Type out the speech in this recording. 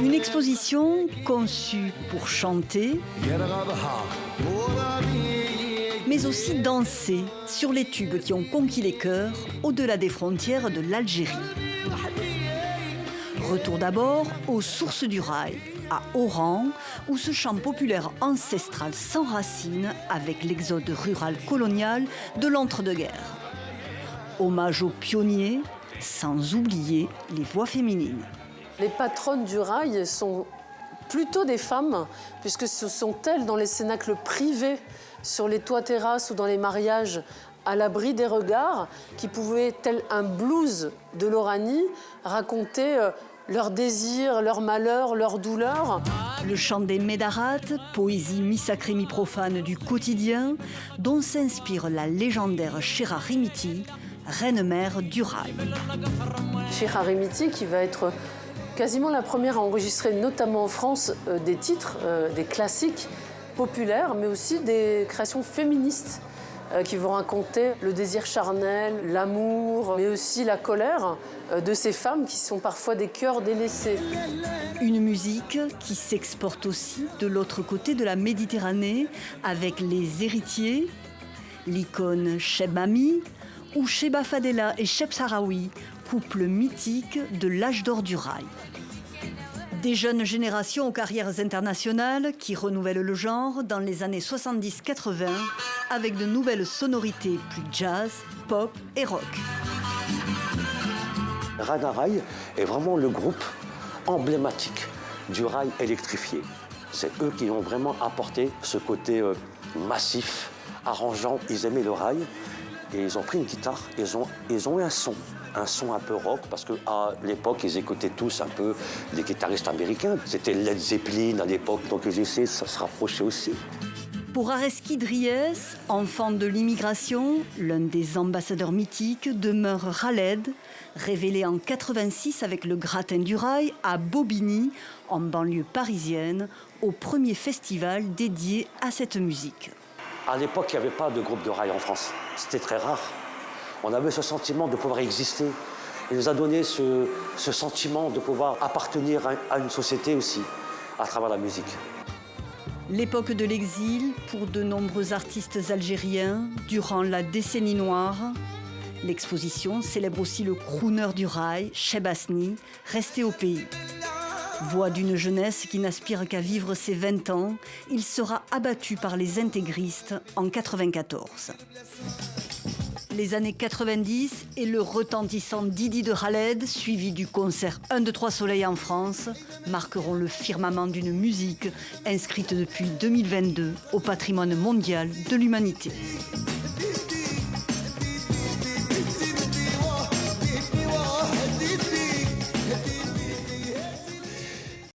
Une exposition conçue pour chanter, mais aussi danser sur les tubes qui ont conquis les cœurs au-delà des frontières de l'Algérie. Retour d'abord aux sources du rail, à Oran, où ce chant populaire ancestral s'enracine avec l'exode rural colonial de l'entre-deux-guerres. Hommage aux pionniers, sans oublier les voix féminines. Les patronnes du rail sont plutôt des femmes, puisque ce sont elles dans les cénacles privés, sur les toits terrasses ou dans les mariages, à l'abri des regards, qui pouvaient, tel un blues de l'Oranie, raconter leurs désirs, leurs malheurs, leurs douleurs. Le chant des médarates, poésie mi-sacrée mi-profane du quotidien, dont s'inspire la légendaire Chera Rimiti, reine-mère du rail. Chera Rimiti, qui va être quasiment la première à enregistrer, notamment en France, des titres, des classiques populaires, mais aussi des créations féministes qui vont raconter le désir charnel, l'amour, mais aussi la colère de ces femmes qui sont parfois des cœurs délaissés. Une musique qui s'exporte aussi de l'autre côté de la Méditerranée avec les héritiers, l'icône Cheb Ami ou Cheba Fadela et Cheb Sarawi, couple mythique de l'âge d'or du rail. Des jeunes générations aux carrières internationales qui renouvellent le genre dans les années 70-80 avec de nouvelles sonorités plus jazz, pop et rock. Rana Rail est vraiment le groupe emblématique du rail électrifié. C'est eux qui ont vraiment apporté ce côté massif, arrangeant. Ils aimaient le rail et ils ont pris une guitare, ils ont eu un son un peu rock, parce qu'à l'époque, ils écoutaient tous un peu les guitaristes américains. C'était Led Zeppelin à l'époque, donc ils essayaient de se rapprocher aussi. Pour Areskid Ries, enfant de l'immigration, l'un des ambassadeurs mythiques demeure Khaled, révélé en 86 avec le Gratin du Rail à Bobigny, en banlieue parisienne, au premier festival dédié à cette musique. À l'époque, il n'y avait pas de groupe de rail en France. C'était très rare. On avait ce sentiment de pouvoir exister. Il nous a donné ce sentiment de pouvoir appartenir à une société aussi, à travers la musique. L'époque de l'exil pour de nombreux artistes algériens durant la décennie noire. L'exposition célèbre aussi le crooner du rail, Cheb Asni, resté au pays. Voix d'une jeunesse qui n'aspire qu'à vivre ses 20 ans, il sera abattu par les intégristes en 94. Les années 90 et le retentissant Didi de Khaled, suivi du concert 1, 2, 3 Soleil en France, marqueront le firmament d'une musique inscrite depuis 2022 au patrimoine mondial de l'humanité.